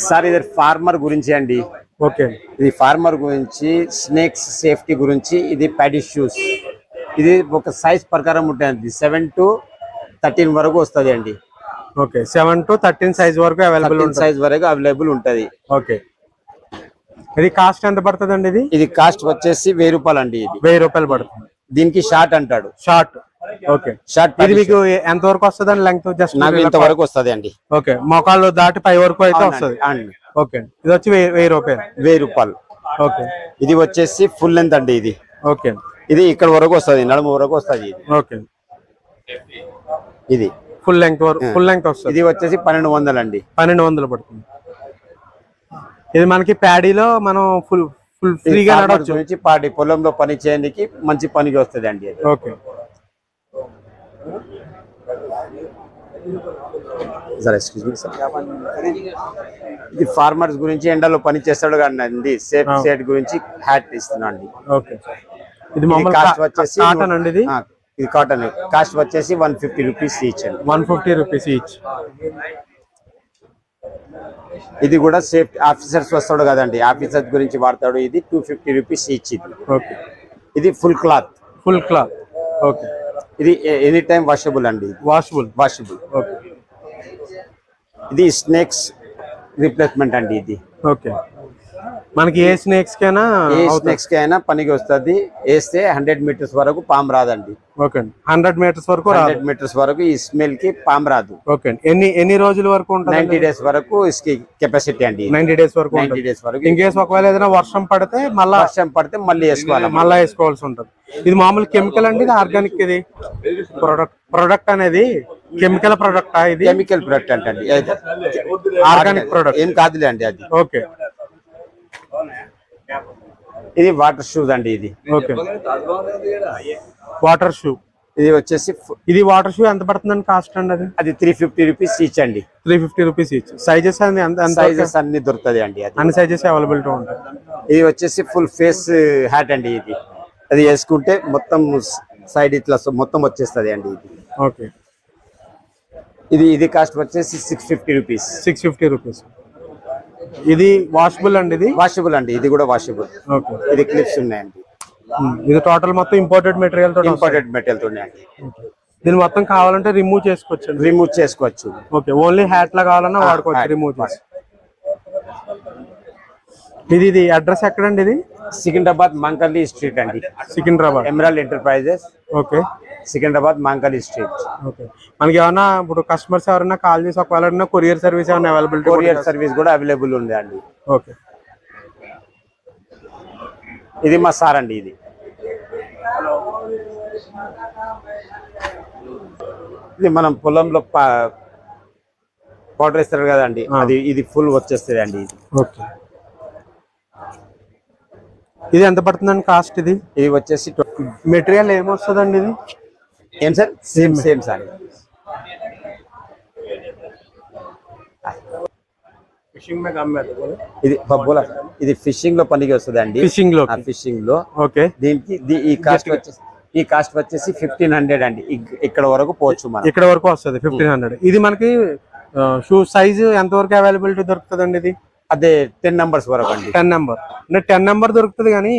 Sir ఇది farmer గురించి అండి. ఓకే, ఇది ఫార్మర్ గురించి, స్నేక్స్ సేఫ్టీ గురించి. ఇది ప్యాడీ షూస్. ఇది ఒక సైజ్ ప్రకారం ఉంటుంది, 7 to 13 వరకు వస్తుంది అండి. ఓకే, 7 to 13 సైజ్ వరకు అవైలబుల్ ఉంటుంది. సైజ్ వరకు అవైలబుల్ ఉంటుంది. ఓకే, ఇది కాస్ట్ ఎంత పడుతుంది అండి? ఇది కాస్ట్ వచ్చేసి 1000 రూపాయలు అండి. ఇది 1000 రూపాయలు పడుతుంది. దీనికి షార్ట్ అంటాడు. షార్ట్. Okay, short. ఇది మీకు ఎంత వరకు వస్తుంది అండి? లెంగ్త్ జస్ట్ నాకు ఇంత వరకు వస్తుంది అండి. ఓకే, మోకాళ్ళు దాటి పై వరకు అయితే వస్తుంది. ఓకే, ఇది వచ్చి 1000 రూపాయలు. 1000 రూపాయలు. ఓకే, ఇది వచ్చేసి ఫుల్ లెంత్ అండి. ఇది ఓకే, ఇది ఇక్కడ వరకు వస్తుంది, నడుము వరకు వస్తుంది. ఓకే, ఇది ఫుల్ లెంగ్త్ వస్తుంది. ఇది వచ్చేసి 1200 అండి. 1200 పడుతుంది. ఇది మనకి ప్యాడీలో మనం ఫుల్ ఫ్రీగా నడవచ్చు. పాడి పొలంలో పని చేయడానికి మంచి పనికి వస్తుంది అండి. ఓకే, ఇది ఫార్మర్స్ గురించి, ఎండలో పని చేస్తాడు కానీ సేఫ్ సైడ్ గురించి హ్యాట్ ఇస్తున్నా అండి. ఓకే, ఇది కాస్ట్ వచ్చేసి కాటన్ అండి. ఇది కాటన్. కాస్ట్ వచ్చేసి 150 రూపీస్ ఈచ్ అండి. 150 రూపీస్ ఈచ్. ఇది కూడా సేఫ్టీ ఆఫీసర్స్ వస్తాడు కదండి, ఆఫీసర్స్ గురించి వాడతాడు. ఇది 250 రూపీస్ ఈచ్. ఇది ఓకే, ఇది ఫుల్ క్లాత్. ఓకే, ఇది ఎనీ టైం వాషబుల్ అండి. వాషబుల్. ఓకే, ఇది స్నేక్స్ రిప్లేస్మెంట్ అండి. ఇది ఓకే, మనకి ఏ స్నేక్స్ కైనా పనికి వస్తుంది. వేస్తే 100 మీటర్స్ వరకు పాము రాదండి. ఓకే, 100 మీటర్స్ వరకు 100 మీటర్స్ వరకు ఈ స్మెల్ కి పాము రాదు. ఓకే, ఎన్ని రోజుల వరకు ఉంటుంది? 90 డేస్ వరకు ఇస్కి కెపాసిటీ అండి. 90 డేస్ వరకు. 90 డేస్ వరకు. ఇన్ కేసు ఒకవేళ ఏదైనా వర్షం పడితే మళ్ళీ వేసుకోవాల్సి ఉంటుంది. ఇది మామూలు కెమికల్ అండి, ఇది ఆర్గానిక్? ఇది ప్రొడక్ట్ అనేది కెమికల్ ప్రొడక్ట్? ఇది కెమికల్ ప్రొడక్ట్ అంటే ఆర్గానిక్ ప్రొడక్ట్ ఏం కాదులే అండి అది. ఓకే, ఇది వాటర్ షూస్ అండి. ఇది ఓకే, వాటర్ షూ. ఇది వచ్చేసి ఇది వాటర్ షూ ఎంత పడుతుందండి కాస్ట్ అండి? అది 350 రూపీస్ ఈచ్ అండి. 350 రూపీస్ ఈచ్. సైజెస్ అన్ని దొరుకుతుంది అండి. అన్ని సైజెస్ అవైలబిలిటీ ఉంటాయి. ఇది వచ్చేసి ఫుల్ ఫేస్ హ్యాట్ అండి. ఇది అది వేసుకుంటే మొత్తం సైడ్ ఇట్లా మొత్తం వచ్చేస్తుంది అండి. ఇది ఓకే, ఇది కాస్ట్ వచ్చేసి 650 రూపీస్. 650 రూపీస్. ఇది వాషబుల్ అండి? ఇది వాషబుల్ అండి. ఇది కూడా వాషబుల్. ఓకే, ఇది క్లిప్స్ ఉన్నాయండి. ఇది టోటల్ మొత్తం ఇంపోర్టెడ్ మెటీరియల్ తో ఉన్నాయండి. దీన్ని మొత్తం కావాలంటే రిమూవ్ చేసుకోవచ్చు. ఓకే, ఓన్లీ హ్యాట్ లా కావాలన్నా వాడుకోవచ్చు రిమూవ్ చేసి. ఇది అడ్రస్ ఎక్కడండి? ఇది సికింద్రాబాద్ మంకలి స్ట్రీట్ అండి. Secunderabad emerald enterprises. Okay, Secunderabad Mankali street. Okay, మనకి ఏమన్నా ఇప్పుడు కస్టమర్స్ ఎవరైనా కాల్ చేసి ఒకవేళ కొరియర్ సర్వీస్ ఏమైనా అవైలబిలిటీ? కొరియర్ సర్వీస్ కూడా అవైలబుల్ ఉంది అండి. ఓకే, ఇది మా సార్ అండి. ఇది మనం పొలంలో పౌడర్ వేస్తారు కదండి, ఇది ఫుల్ వచ్చేస్తుంది అండి. ఇది ఓకే, ఇది ఎంత పడుతుందండి కాస్ట్? ఇది వచ్చేసి మెటీరియల్ ఏమొస్తుందండి? ఇది ఏం సార్? Same sir. ఇది ఫిషింగ్ లో పనికి వస్తుంది అండి. ఫిషింగ్ లో. ఓకే, దీనికి ఈ కాస్ట్ వచ్చేసి 1500 అండి. ఇక్కడ వరకు పోవచ్చు మనం. ఇక్కడ వరకు వస్తుంది 1500. ఇది మనకి షూ సైజ్ ఎంత వరకు అవైలబిలిటీ దొరుకుతుంది అండి? ఇది అదే 10 నెంబర్స్ వరకు అండి. 10 నెంబర్ అంటే 10 నెంబర్ దొరుకుతుంది, కానీ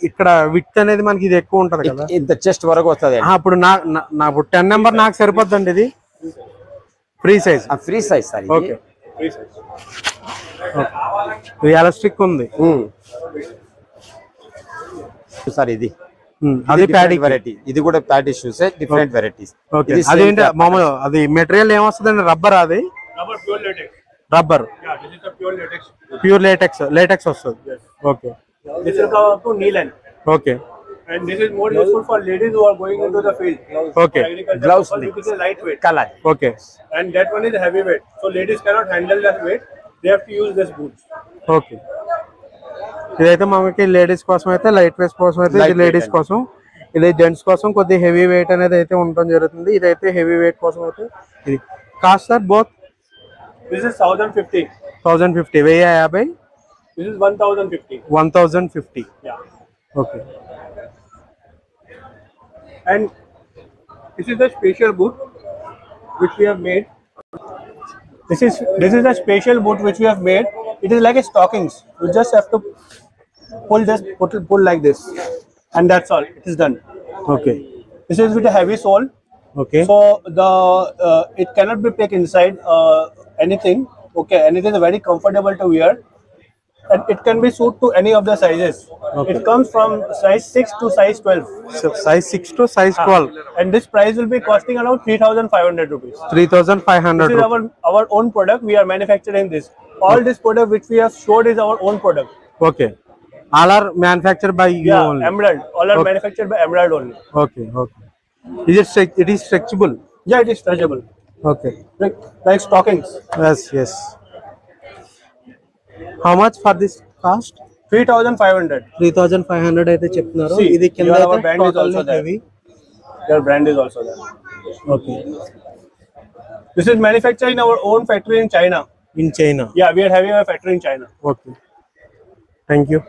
ఇక్కడ విడ్త్ అనేది మనకి ఇది ఎక్కువ ఉంటది కదా. ఇంత చెస్ట్ వరకు వస్తుంది. ఇప్పుడు నాకు 10 నెంబర్ నాకు సరిపోద్దండి. ఇది ఫ్రీ సైజ్ సార్. ఓకే, ఇది ఎలాస్టిక్ ఉంది సార్. ఇది అది ప్యాడీ వెరైటీ. ఇది కూడా ప్యాడీ షూస్, డిఫరెంట్ వెరైటీస్. అదేంటి మామూలు అది మెటీరియల్ ఏమొస్తుందండి? రబ్బర్? అది రబ్బర్, ప్యూర్ లేటెక్స్ వస్తుంది. Okay, okay, and this is more useful for ladies who are going into the field. Okay, gloves which is lightweight color. Okay, and that one is heavyweight, so ladies cannot handle that weight, they have to use this boots. Okay, ఇదైతే మనకి ladies కోసం అయితే light weight కోసం అయితే ఇది ladies కోసం, ఇది gents కోసం కొద్ది హెవీ వెయిట్ అనేది అయితే ఉండడం జరుగుతుంది. ఇదైతే హెవీ వెయిట్ కోసం అయితే ఇది cost sir both. This is 1050. 1050. 1050. This is 1050. 1050. Yeah. Okay. And this is a special boot which we have made. This is a special boot which we have made. It is like a stockings. You just have to pull this, pull like this, and that's all. It is done. Okay. This is with a heavy sole, Okay. so it cannot be packed inside anything. Okay, and it is very comfortable to wear, and it can be suit to any of the sizes. Okay. It comes from size 6 to size 12. So size 6 to size 12. And this price will be costing around 3,500 rupees. 3,500. This is our own product. We are manufacturing this. All this product which we have showed is our own product. Okay. All are manufactured by you Yeah, only. Emerald. All are Okay. manufactured by Emerald only. Okay. Okay. It is stretchable. Yeah, it is stretchable. Okay. Like stockings. Yes. Yes. How much for this cost? 3,500. 3,500 అయితే చెప్తున్నారు. See, ఇది కింద your అయితే brand is totally also there. heavy. Your brand is also there. Okay. This is manufactured in our own factory in China. In China. Yeah, we are having a factory in China. Okay. Thank you.